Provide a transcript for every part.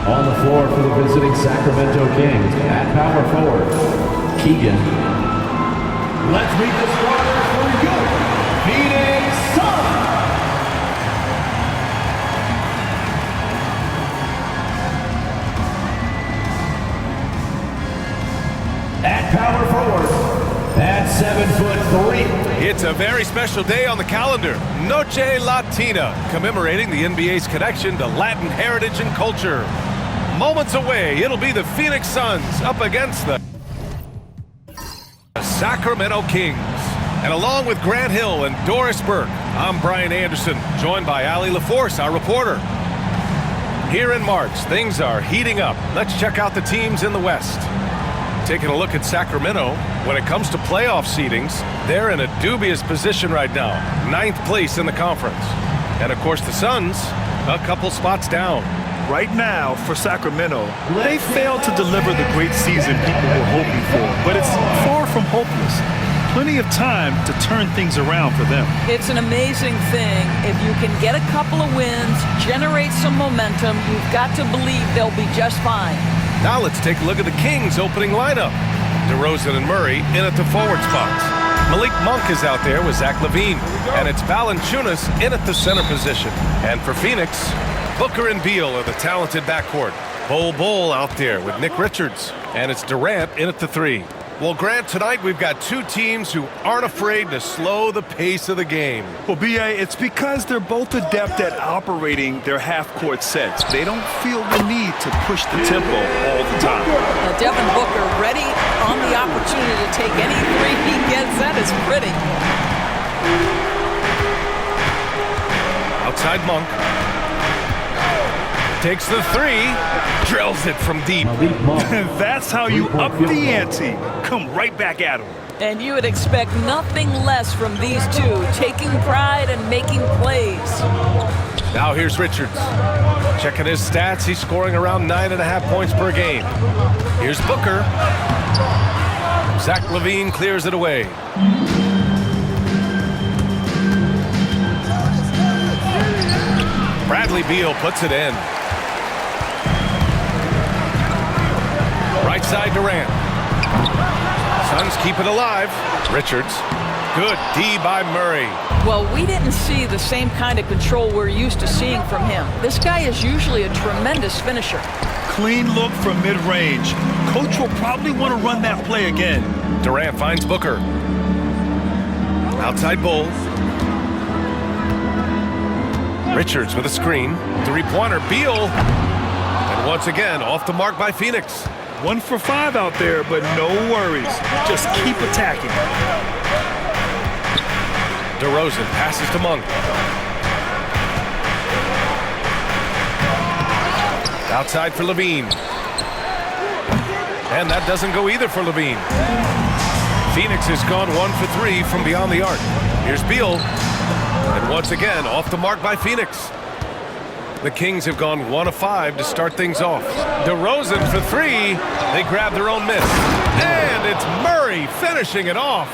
On the floor for the visiting Sacramento Kings, at power forward, Keegan. Let's meet the starters for your Phoenix Suns. At power forward, at 7'3". It's a very special day on the calendar. Noche Latina, commemorating the NBA's connection to Latin heritage and culture. Moments away, it'll be the Phoenix Suns up against the Sacramento Kings. And along with Grant Hill and Doris Burke, I'm Brian Anderson, joined by Allie LaForce, our reporter. Here in March, things are heating up. Let's check out the teams in the West. Taking a look at Sacramento, when it comes to playoff seedings, they're in a dubious position right now, 9th place in the conference. And of course the Suns, a couple spots down. Right now, for Sacramento, they failed to deliver the great season people were hoping for, but it's far from hopeless. Plenty of time to turn things around for them. It's an amazing thing. If you can get a couple of wins, generate some momentum, you've got to believe they'll be just fine. Now let's take a look at the Kings' opening lineup. DeRozan and Murray in at the forward spots. Malik Monk is out there with Zach LaVine, and it's Valanciunas in at the center position. And for Phoenix, Booker and Beal are the talented backcourt. Bol out there with Nick Richards, and it's Durant in at the 3. Well, Grant, tonight we've got two teams who aren't afraid to slow the pace of the game. Well, B.A., it's because they're both adept at operating their half-court sets. They don't feel the need to push the tempo all the time. Devin Booker ready on the opportunity to take any three he gets. That is pretty. Outside Monk. Takes the 3, drills it from deep. That's how you up the ante. Come right back at him. And you would expect nothing less from these two, taking pride and making plays. Now here's Richards. Checking his stats, he's scoring around 9.5 points per game. Here's Booker. Zach LaVine clears it away. Bradley Beal puts it in. Right side Durant. Suns keep it alive. Richards. Good D by Murray. Well, we didn't see the same kind of control we're used to seeing from him. This guy is usually a tremendous finisher. Clean look from mid-range. Coach will probably want to run that play again. Durant finds Booker. Outside Bull. Richards with a screen. Three-pointer, Beal. And once again, off the mark by Phoenix. 1 for 5 out there, but no worries. Just keep attacking. DeRozan passes to Monk. Outside for LaVine. And that doesn't go either for LaVine. Phoenix has gone 1 for 3 from beyond the arc. Here's Beal. And once again, off the mark by Phoenix. The Kings have gone 1 of 5 to start things off. DeRozan for 3. They grab their own miss. And it's Murray finishing it off.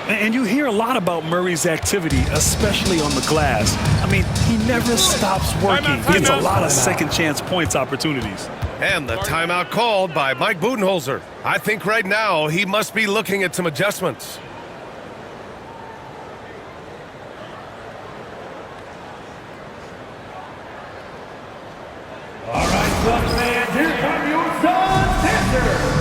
And you hear a lot about Murray's activity, especially on the glass. I mean, he never stops working. He gets a lot of second chance points opportunities. And the timeout called by Mike Budenholzer. I think right now he must be looking at some adjustments. All right, Suns fans, here come your Suns Panthers.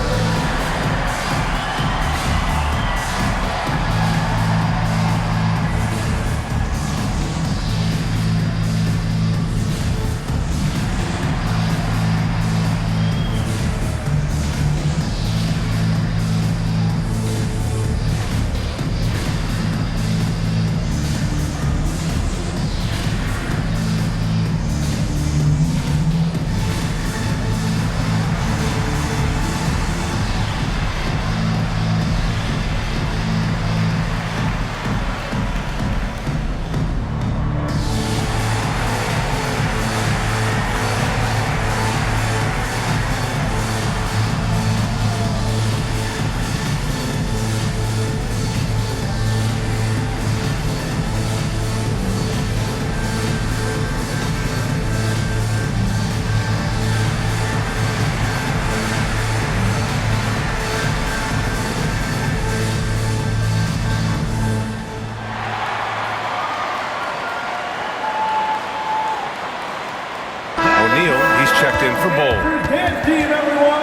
checked in for bowl.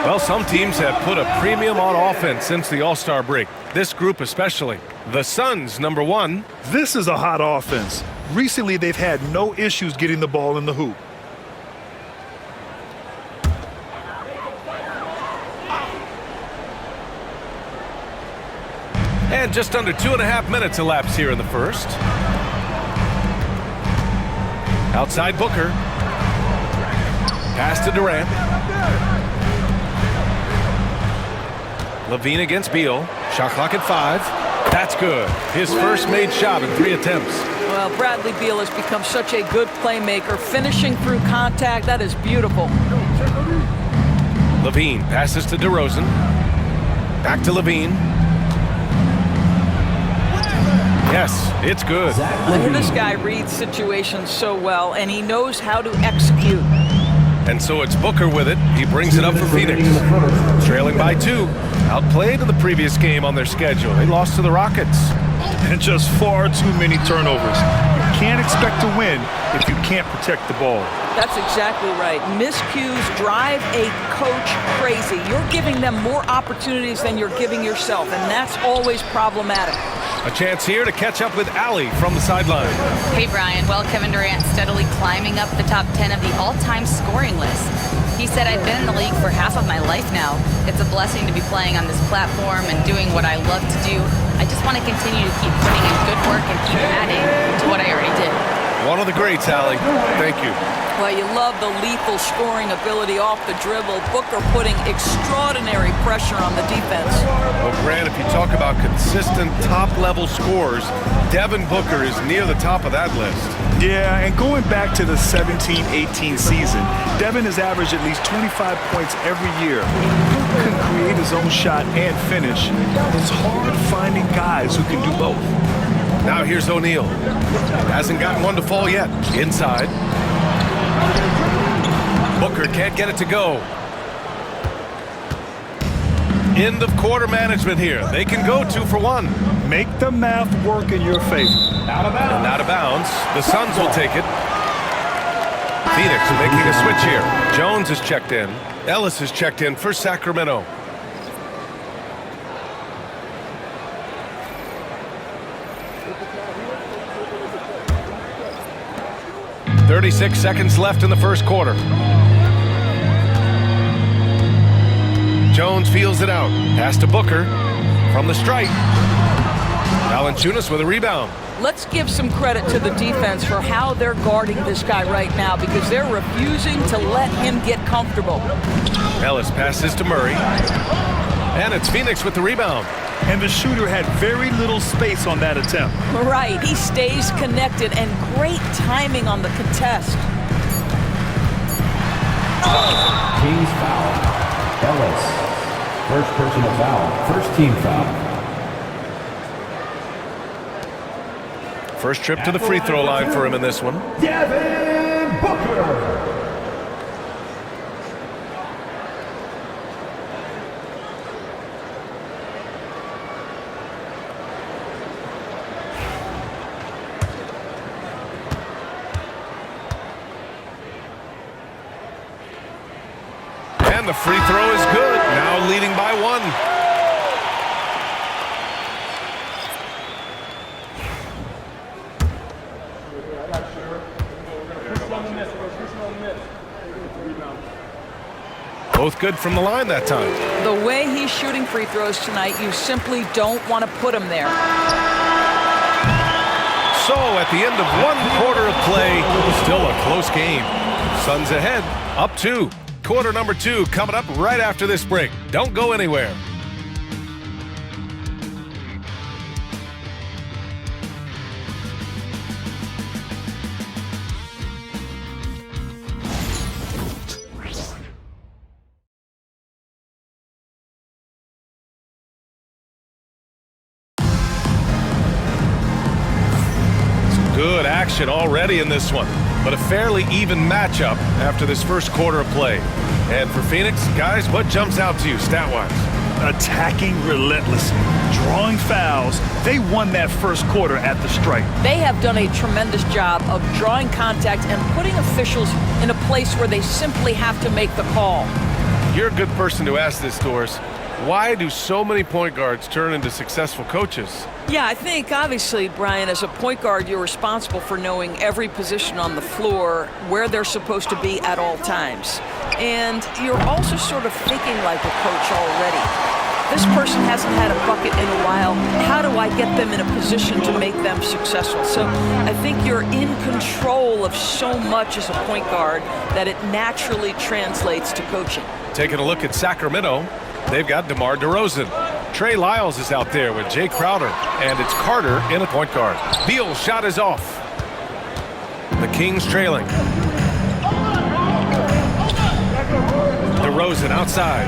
Well, some teams have put a premium on offense since the All-Star break. This group especially. The Suns, number 1. This is a hot offense. Recently, they've had no issues getting the ball in the hoop. And just under 2.5 minutes elapsed here in the first. Outside Booker. Pass to Durant. Levine against Beal. Shot clock at 5. That's good. His first made shot in 3 attempts. Well, Bradley Beal has become such a good playmaker, finishing through contact. That is beautiful. Levine passes to DeRozan. Back to Levine. Yes, it's good. This guy reads situations so well, and he knows how to execute. And so it's Booker with it. He brings it up for Phoenix. Trailing by 2. Outplayed in the previous game on their schedule. They lost to the Rockets. And just far too many turnovers. You can't expect to win if you can't protect the ball. That's exactly right. Miscues drive a coach crazy. You're giving them more opportunities than you're giving yourself, and that's always problematic. A chance here to catch up with Allie from the sideline. Hey, Brian. Well, Kevin Durant steadily climbing up the top 10 of the all-time scoring list. He said, I've been in the league for half of my life now. It's a blessing to be playing on this platform and doing what I love to do. I just want to continue to keep putting in good work and keep adding to what I already did. One of the greats, Allie. Thank you. Well, you love the lethal scoring ability off the dribble. Booker putting extraordinary pressure on the defense. Well, Grant, if you talk about consistent top-level scores, Devin Booker is near the top of that list. Yeah, and going back to the 17-18 season, Devin has averaged at least 25 points every year. Booker can create his own shot and finish. It's hard finding guys who can do both. Now here's O'Neal. Hasn't gotten one to fall yet. Inside. Booker can't get it to go. End of quarter management here. They can go 2 for 1. Make the math work in your favor. Out of bounds. And out of bounds. The Suns will take it. Phoenix making a switch here. Jones is checked in. Ellis is checked in for Sacramento. .36 seconds left in the first quarter. Jones feels it out. Pass to Booker from the stripe. Valanciunas with a rebound. Let's give some credit to the defense for how they're guarding this guy right now, because they're refusing to let him get comfortable. Ellis passes to Murray. And it's Phoenix with the rebound. And the shooter had very little space on that attempt. Right, he stays connected, and great timing on the contest. Kings foul. Ellis. First personal foul. First team foul. First trip to the free throw line for him in this one. Devin Booker. And the free throw is good. Now leading by 1. Both good from the line that time. The way he's shooting free throws tonight, you simply don't want to put him there. So at the end of 1 quarter of play, still a close game. Suns ahead, up 2. Quarter number 2 coming up right after this break. Don't go anywhere. Good action already in this one, but a fairly even matchup after this first quarter of play. And for Phoenix, guys, what jumps out to you stat-wise? attacking relentlessly, drawing fouls. They won that first quarter at the stripe. They have done a tremendous job of drawing contact and putting officials in a place where they simply have to make the call. You're a good person to ask this, Doris. Why do so many point guards turn into successful coaches? Yeah, I think obviously, Brian, as a point guard, you're responsible for knowing every position on the floor, where they're supposed to be at all times. And you're also sort of thinking like a coach already. This person hasn't had a bucket in a while. How do I get them in a position to make them successful? So I think you're in control of so much as a point guard that it naturally translates to coaching. Taking a look at Sacramento, they've got DeMar DeRozan. Trey Lyles is out there with Jay Crowder, and it's Carter in a point guard. Beal's shot is off. The Kings trailing. DeRozan outside.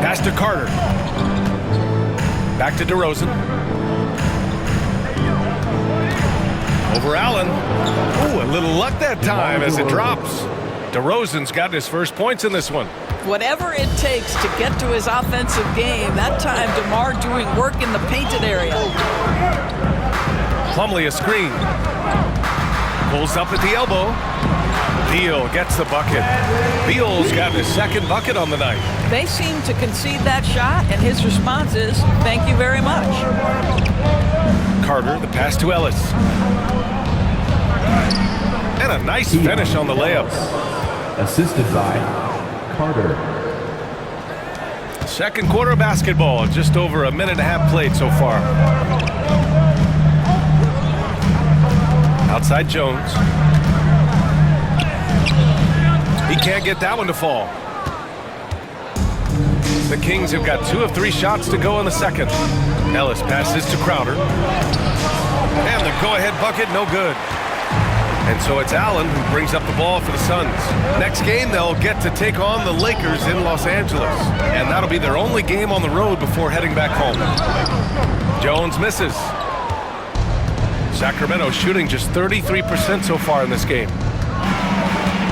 Pass to Carter. Back to DeRozan. Over Allen. Ooh, a little luck that time as it drops. DeRozan's got his first points in this one. Whatever it takes to get to his offensive game, that time DeMar doing work in the painted area. Plumlee a screen. Pulls up at the elbow. Beal gets the bucket. Beal's got his second bucket on the night. They seem to concede that shot, and his response is, thank you very much. Carter, the pass to Ellis. And a nice finish on the layup. Assisted by Carter. Second quarter of basketball, just over a minute and a half played so far. Outside Jones. He can't get that one to fall. The Kings have got 2 of 3 shots to go in the second. Ellis passes to Crowder. And the go-ahead bucket, no good. And so it's Allen who brings up the ball for the Suns. Next game, they'll get to take on the Lakers in Los Angeles. And that'll be their only game on the road before heading back home. Jones misses. Sacramento shooting just 33% so far in this game.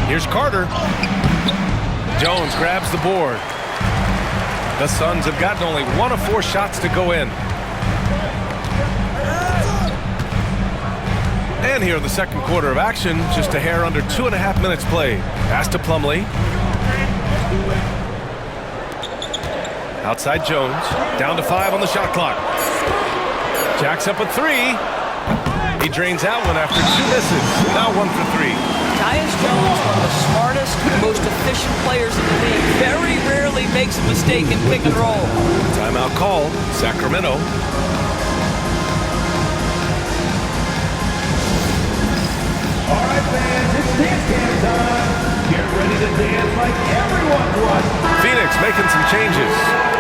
Here's Carter. Jones grabs the board. The Suns have gotten only 1 of 4 shots to go in. And here in the second quarter of action, just a hair under 2.5 minutes played. Pass to Plumlee. Outside Jones. Down to 5 on the shot clock. Jacks up a 3. He drains out one after 2 misses. Now 1 for 3. Tyus Jones, one of the smartest, most efficient players in the league, very rarely makes a mistake in pick and roll. Timeout called. Sacramento. All right, fans, it's dance cam time. Get ready to dance like everyone's watching. Phoenix making some changes.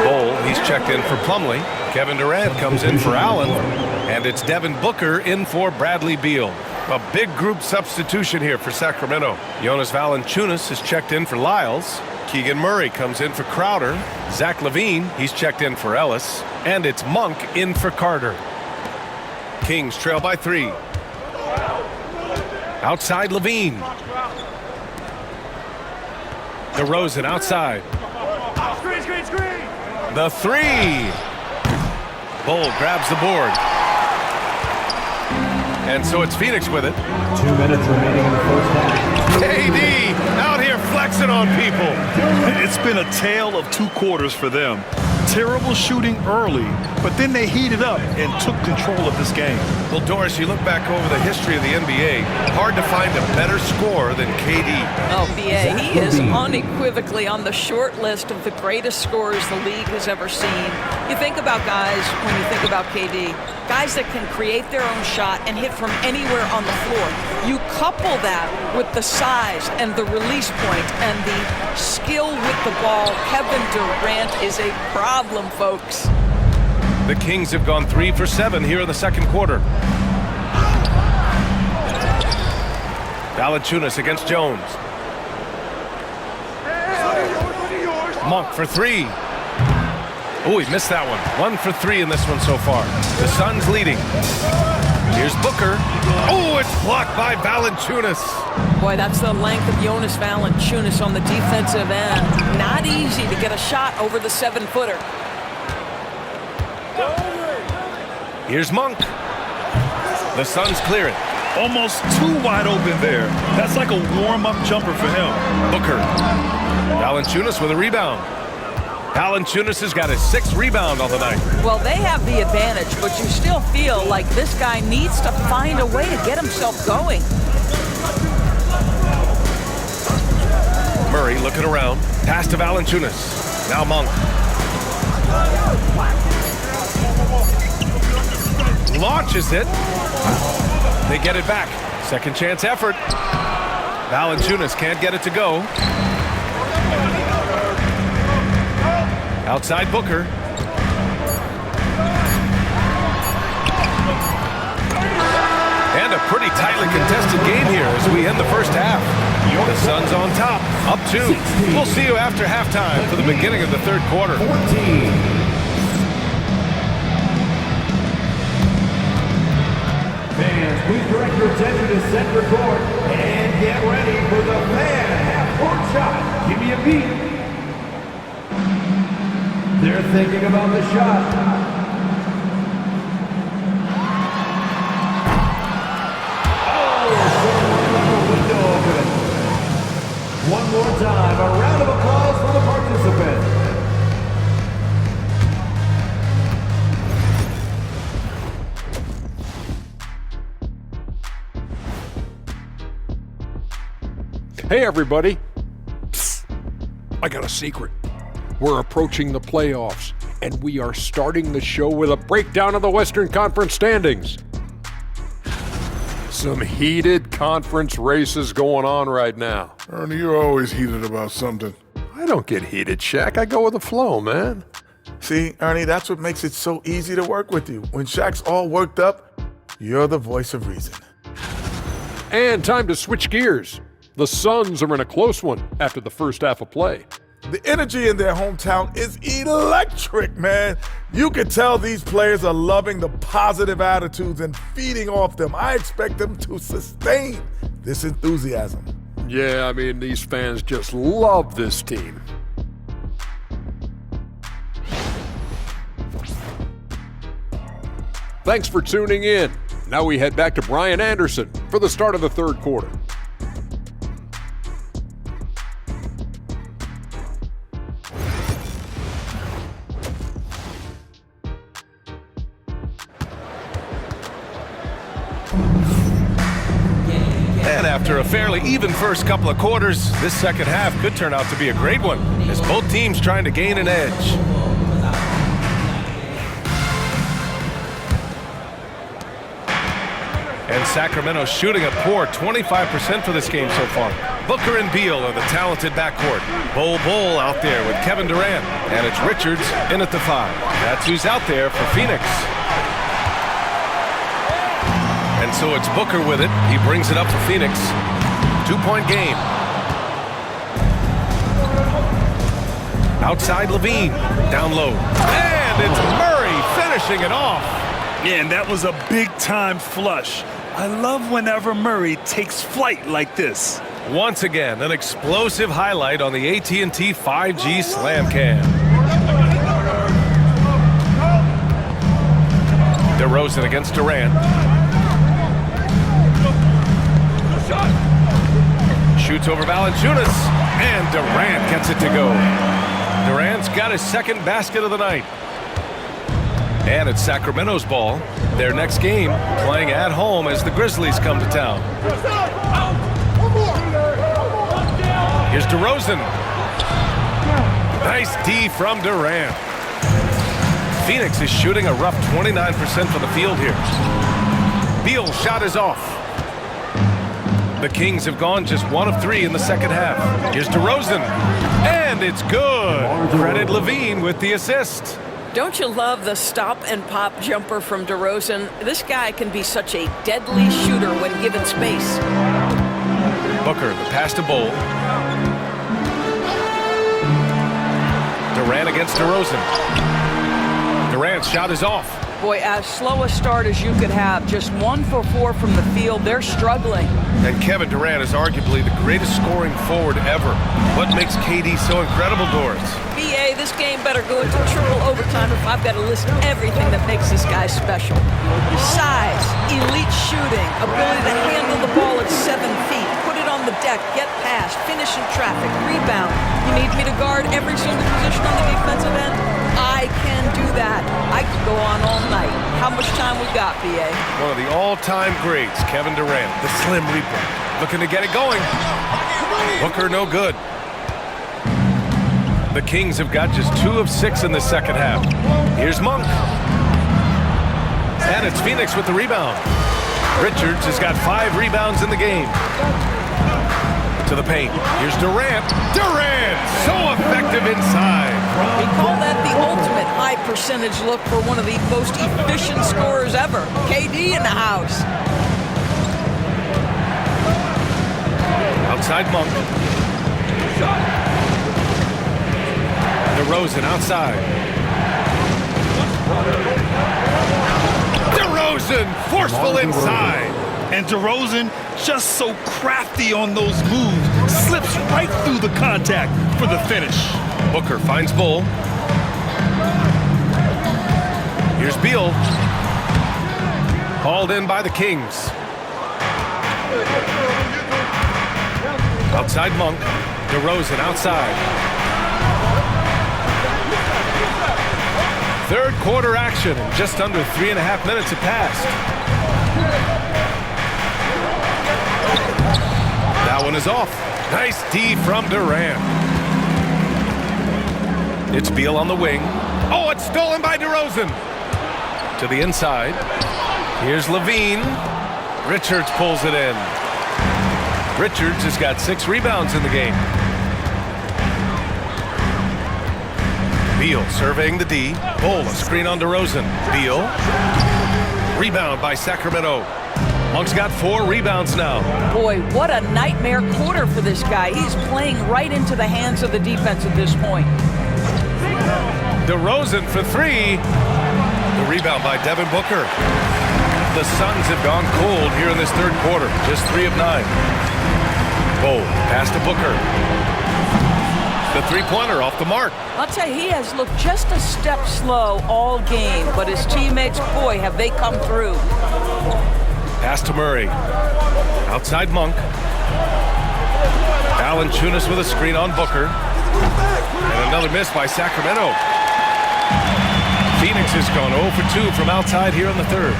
Bol, he's checked in for Plumlee. Kevin Durant comes in for Allen. And it's Devin Booker in for Bradley Beal. A big group substitution here for Sacramento. Jonas Valanciunas is checked in for Lyles. Keegan Murray comes in for Crowder. Zach LaVine, he's checked in for Ellis. And it's Monk in for Carter. Kings trail by 3. Outside LaVine. DeRozan outside. The 3. Bol grabs the board. And so it's Phoenix with it. 2 minutes remaining in the first half. KD out here flexing on people. It's been a tale of 2 quarters for them. Terrible shooting early, but then they heated up and took control of this game. Well, Doris, you look back over the history of the NBA, hard to find a better scorer than KD. Oh, B.A., he is unequivocally on the short list of the greatest scorers the league has ever seen. You think about guys, when you think about KD, guys that can create their own shot and hit from anywhere on the floor. You couple that with the size and the release point and the skill with the ball. Kevin Durant is a problem, folks. The Kings have gone 3 for 7 here in the second quarter. Valanciunas against Jones. Monk for 3. Oh, he missed that one. 1 for 3 in this one so far. The Suns leading. Here's Booker. Oh, it's blocked by Valanciunas. Boy, that's the length of Jonas Valanciunas on the defensive end. Not easy to get a shot over the 7-footer. Here's Monk. The Suns clear it. Almost too wide open there. That's like a warm-up jumper for him. Booker. Valanciunas with a rebound. Valanciunas has got his 6th rebound on the night. Well, they have the advantage, but you still feel like this guy needs to find a way to get himself going. Murray looking around. Pass to Valanciunas. Now Monk. Launches it. They get it back. Second chance effort. Valanciunas can't get it to go. Outside Booker. And a pretty tightly contested game here as we end the first half. The Suns on top, up 2. We'll see you after halftime for the beginning of the third quarter. 14. Fans, please direct your attention to center court and get ready for the fan half-court shot. Give me a beat. They're thinking about the shot. One more time, a round of applause for the participants. Hey everybody. Psst. I got a secret. We're approaching the playoffs, and we are starting the show with a breakdown of the Western Conference standings. Some heated conference races going on right now. Ernie, you're always heated about something. I don't get heated, Shaq. I go with the flow, man. See, Ernie, that's what makes it so easy to work with you. When Shaq's all worked up, you're the voice of reason. And time to switch gears. The Suns are in a close one after the first half of play. The energy in their hometown is electric, man. You can tell these players are loving the positive attitudes and feeding off them. I expect them to sustain this enthusiasm. Yeah, I mean, these fans just love this team. Thanks for tuning in. Now we head back to Brian Anderson for the start of the third quarter. And after a fairly even first couple of quarters, this second half could turn out to be a great one, as both teams trying to gain an edge. And Sacramento shooting a poor 25% for this game so far. Booker and Beal are the talented backcourt. Bol out there with Kevin Durant. And it's Richards in at the 5. That's who's out there for Phoenix. And so it's Booker with it. He brings it up for Phoenix. 2-point game. Outside Levine. Down low. And it's Murray finishing it off. Yeah, and that was a big-time flush. I love whenever Murray takes flight like this. Once again, an explosive highlight on the AT&T 5G Slam Cam. DeRozan against Durant. Shoots over Valanciunas, and Durant gets it to go. Durant's got his second basket of the night. And it's Sacramento's ball. Their next game, playing at home as the Grizzlies come to town. Here's DeRozan. Nice D from Durant. Phoenix is shooting a rough 29% from the field here. Beal's shot is off. The Kings have gone just 1 of 3 in the second half. Here's DeRozan, and it's good. Credit Levine with the assist. Don't you love the stop-and-pop jumper from DeRozan? This guy can be such a deadly shooter when given space. Booker, the pass to Bol. Durant against DeRozan. Durant's shot is off. Boy, as slow a start as you could have. Just 1 for 4 from the field. They're struggling. And Kevin Durant is arguably the greatest scoring forward ever. What makes KD so incredible, Doris? BA, this game better go into triple overtime if I've got to list everything that makes this guy special. Size, elite shooting, ability to handle the ball at 7 feet, put it on the deck, get past, finish in traffic, rebound. You need me to guard every single position on the defensive end? I can do that. I could go on all night. How much time we got, BA? One of the all-time greats, Kevin Durant, the Slim Reaper. Looking to get it going. Booker no good. The Kings have got just 2 of 6 in the second half. Here's Monk. And it's Phoenix with the rebound. Richards has got 5 rebounds in the game. To the paint. Here's Durant. Durant! So effective inside. We call that the ultimate high percentage look for one of the most efficient scorers ever. KD in the house. Outside Monk. DeRozan outside. DeRozan forceful inside. And DeRozan, just so crafty on those moves, slips right through the contact for the finish. Booker finds Bull. Here's Beal. Hauled in by the Kings. Outside Monk. DeRozan outside. Third quarter action, and just under 3.5 minutes have passed. That one is off. Nice D from Durant. It's Beal on the wing. Oh, it's stolen by DeRozan. To the inside. Here's Levine. Richards pulls it in. Richards has got 6 rebounds in the game. Beal surveying the D. Bull, a screen on DeRozan. Beal. Rebound by Sacramento. Monk's got 4 rebounds now. Boy, what a nightmare quarter for this guy. He's playing right into the hands of the defense at this point. DeRozan for 3. The rebound by Devin Booker. The Suns have gone cold here in this third quarter. Just 3 of 9. Bull, pass to Booker. The three-pointer off the mark. I'll tell you, he has looked just a step slow all game, but his teammates, boy, have they come through. Pass to Murray. Outside Monk. Valanciunas with a screen on Booker. And another miss by Sacramento. Phoenix has gone 0 for 2 from outside here in the third.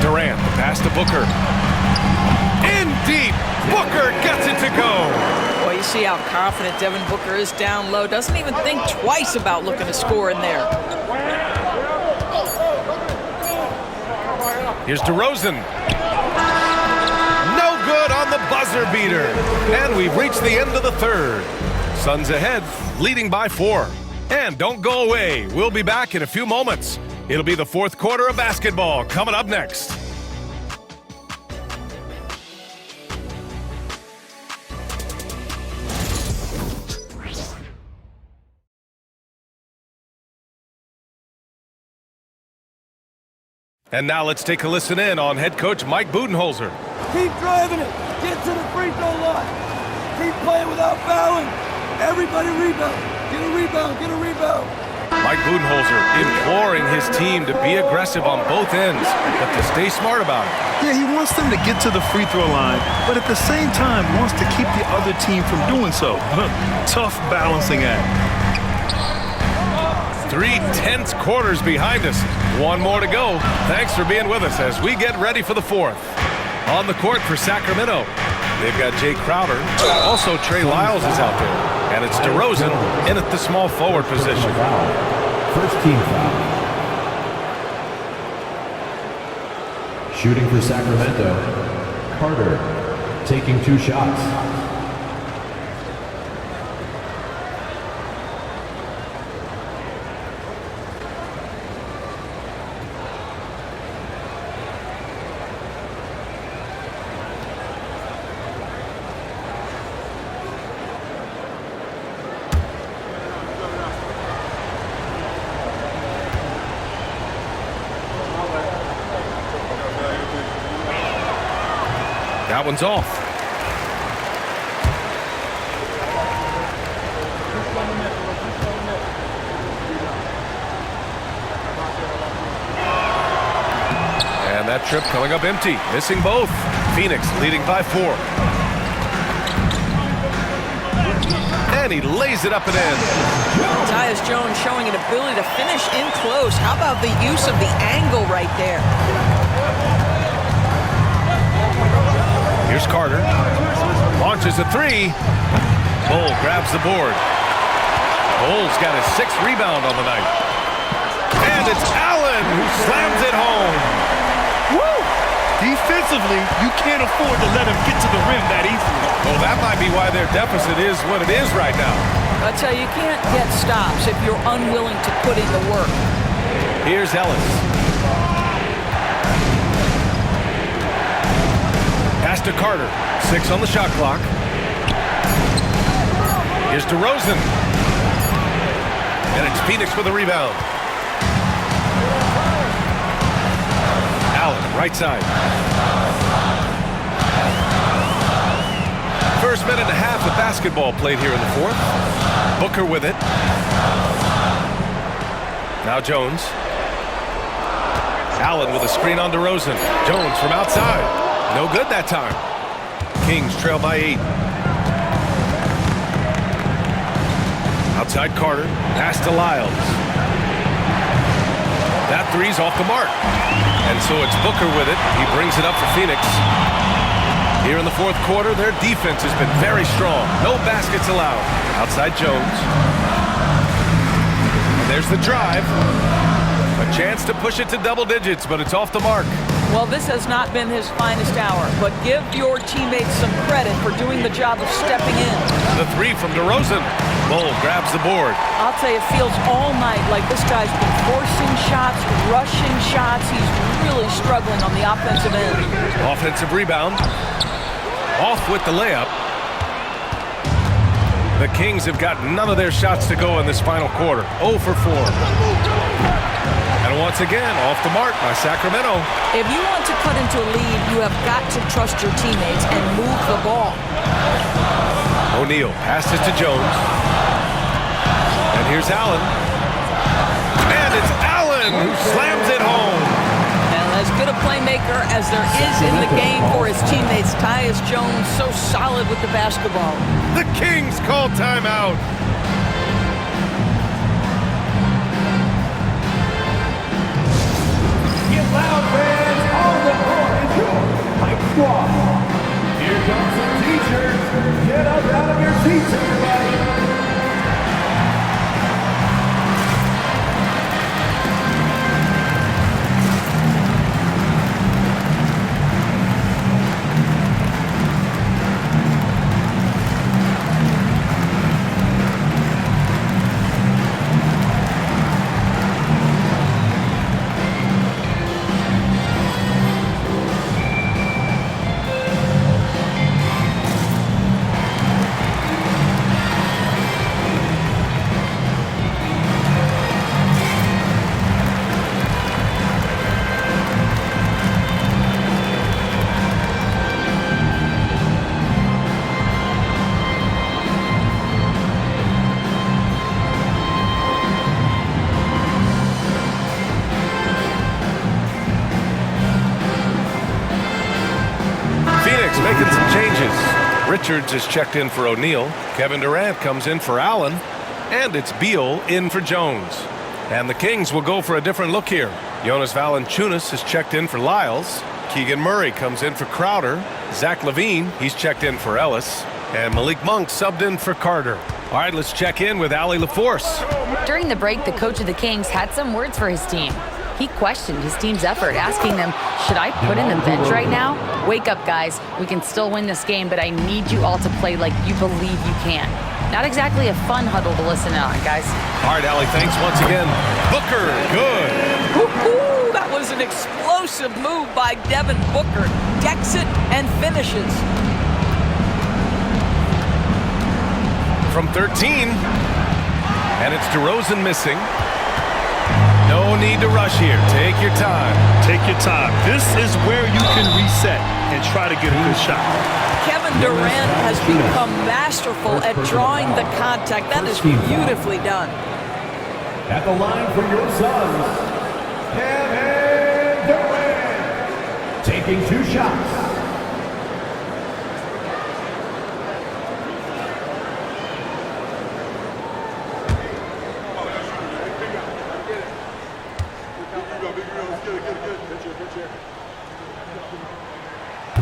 Durant, the pass to Booker. In deep. Booker gets it to go. Boy, you see how confident Devin Booker is down low. Doesn't even think twice about looking to score in there. Here's DeRozan. No good on the buzzer beater. And we've reached the end of the third. Suns ahead, leading by 4. And don't go away. We'll be back in a few moments. It'll be the fourth quarter of basketball coming up next. And now let's take a listen in on head coach Mike Budenholzer. Keep driving it. Get to the free throw line. Keep playing without fouling. Everybody rebound. Get a rebound. Get a rebound. Mike Budenholzer imploring his team to be aggressive on both ends, but to stay smart about it. Yeah, he wants them to get to the free throw line, but at the same time wants to keep the other team from doing so. Tough balancing act. 3 tense quarters behind us. 1 more to go. Thanks for being with us as we get ready for the fourth. On the court for Sacramento, they've got Jay Crowder. Also, Trey Lyles is out there. And it's DeRozan in at the small forward position. First team foul. Shooting for Sacramento, Carter taking 2 shots. That one's off. And that trip coming up empty, missing both. Phoenix leading by 4. And he lays it up and in. Tyus Jones showing an ability to finish in close. How about the use of the angle right there? Here's Carter. Launches a 3. Bull grabs the board. Bull's got his 6th rebound on the night. And it's Allen who slams it home. Woo! Defensively, you can't afford to let him get to the rim that easily. Well, that might be why their deficit is what it is right now. I tell you, you can't get stops if you're unwilling to put in the work. Here's Ellis. Pass to Carter. 6 on the shot clock. Here's DeRozan. And it's Phoenix with a rebound. Allen, right side. First minute and a half of basketball played here in the 4th. Booker with it. Now Jones. Allen with a screen on DeRozan. Jones from outside. No good that time. Kings trail by 8. Outside Carter. Pass to Lyles. That 3's off the mark. And so it's Booker with it. He brings it up for Phoenix. Here in the 4th quarter, their defense has been very strong. No baskets allowed. Outside Jones. And there's the drive. A chance to push it to double digits, but it's off the mark. Well, this has not been his finest hour, but give your teammates some credit for doing the job of stepping in. The 3 from DeRozan. Bull grabs the board. I'll tell you, it feels all night like this guy's been forcing shots, rushing shots. He's really struggling on the offensive end. Offensive rebound. Off with the layup. The Kings have got none of their shots to go in this final quarter. 0 for 4. And once again, off the mark by Sacramento. If you want to cut into a lead, you have got to trust your teammates and move the ball. O'Neal passes to Jones. And here's Allen. And it's Allen who slams it home. And as good a playmaker as there is in the game for his teammates, Tyus Jones so solid with the basketball. The Kings call timeout. Get loud, fans! On the court is your Hype Squad. Here comes some teachers. Get up out of your seats, everybody. Making some changes. Richards is checked in for O'Neal. Kevin Durant comes in for Allen. And it's Beal in for Jones. And the Kings will go for a different look here. Jonas Valanciunas is checked in for Lyles. Keegan Murray comes in for Crowder. Zach LaVine, he's checked in for Ellis. And Malik Monk subbed in for Carter. All right, let's check in with Allie LaForce. During the break, the coach of the Kings had some words for his team. He questioned his team's effort, asking them, should I put in the bench right now? Wake up, guys. We can still win this game, but I need you all to play like you believe you can. Not exactly a fun huddle to listen on, guys. All right, Allie, thanks once again. Booker, good. Woo-hoo! That was an explosive move by Devin Booker. Decks it and finishes. From 13. And it's DeRozan missing. No need to rush here. Take your time. Take your time. This is where you can reset. and try to get a good shot. Kevin Durant has become masterful at drawing the contact. That is beautifully done. At the line for your Suns, Kevin Durant, taking 2 shots.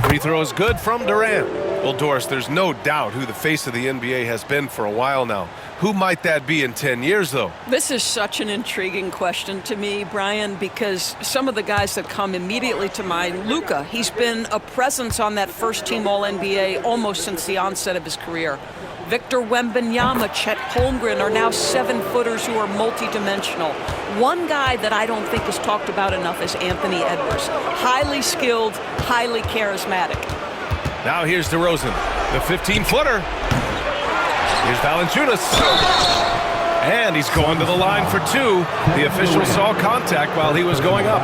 Free throw is good from Durant. Well, Doris, there's no doubt who the face of the NBA has been for a while now. Who might that be in 10 years, though? This is such an intriguing question to me, Brian, because some of the guys that come immediately to mind, Luka, he's been a presence on that first-team All-NBA almost since the onset of his career. Victor Wembanyama, Chet Holmgren are now 7-footers who are multidimensional. One guy that I don't think is talked about enough is Anthony Edwards. Highly skilled, highly charismatic. Now here's DeRozan, the 15-footer. Here's Valanciunas. And he's going to the line for 2. The official saw contact while he was going up.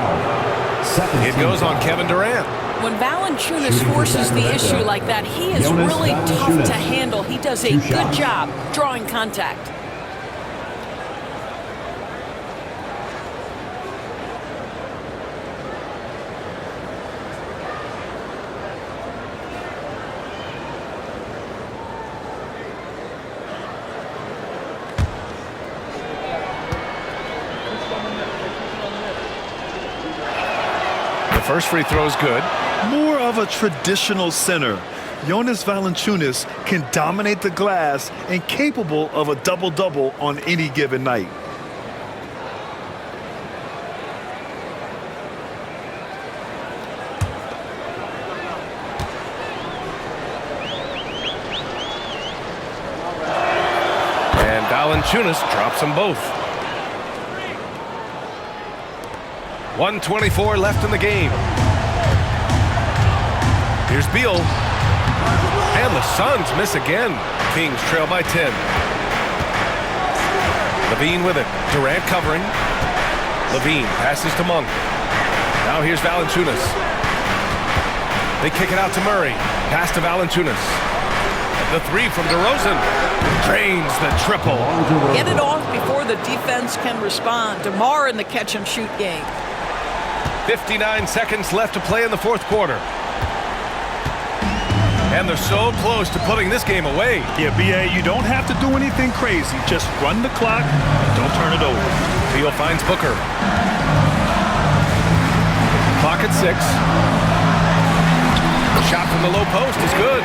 It goes on Kevin Durant. When Valanciunas forces the issue like that, he is really tough to handle. He does a good job drawing contact. First free throw is good. More of a traditional center. Jonas Valanciunas can dominate the glass and capable of a double-double on any given night. And Valanciunas drops them both. 1:24 left in the game. Here's Beal. And the Suns miss again. Kings trail by 10. Levine with it. Durant covering. Levine passes to Monk. Now here's Valanciunas. They kick it out to Murray. Pass to Valanciunas. The 3 from DeRozan. Drains the triple. Get it off before the defense can respond. DeMar in the catch-and-shoot game. 59 seconds left to play in the 4th quarter. And they're so close to putting this game away. Yeah, B.A., you don't have to do anything crazy. Just run the clock and don't turn it over. Beal finds Booker. Clock at 6. The shot from the low post is good.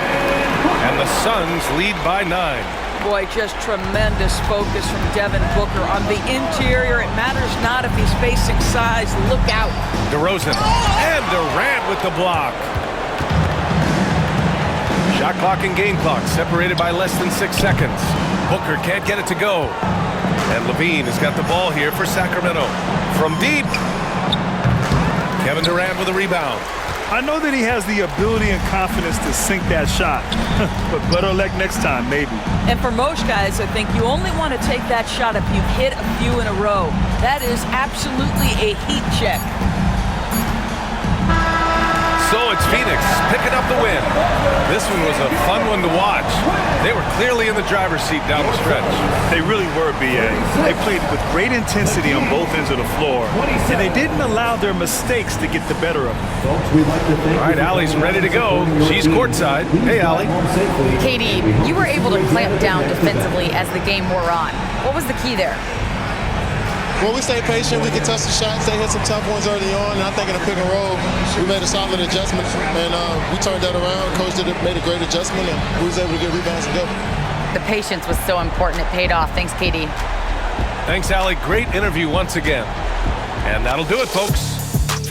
And the Suns lead by 9. Boy, just tremendous focus from Devin Booker on the interior. It matters not if he's facing size. Look out. DeRozan. And Durant with the block. Shot clock and game clock separated by less than 6 seconds. Booker can't get it to go. And Levine has got the ball here for Sacramento. From deep. Kevin Durant with a rebound. I know that he has the ability and confidence to sink that shot, but better luck next time, maybe. And for most guys, I think you only want to take that shot if you've hit a few in a row. That is absolutely a heat check. So it's Phoenix picking up the win. This one was a fun one to watch. They were clearly in the driver's seat down the stretch. They really were, B.A. They played with great intensity on both ends of the floor, and they didn't allow their mistakes to get the better of them. All right, Allie's ready to go. She's courtside. Hey, Allie. Katie, you were able to clamp down defensively as the game wore on. What was the key there? Well, we stayed patient. We could touch the shots. They hit some tough ones early on, and I think in the pick and roll, we made a solid adjustment, and we turned that around. Coach made a great adjustment, and we was able to get rebounds and go. The patience was so important. It paid off. Thanks, Katie. Thanks, Allie. Great interview once again. And that'll do it, folks.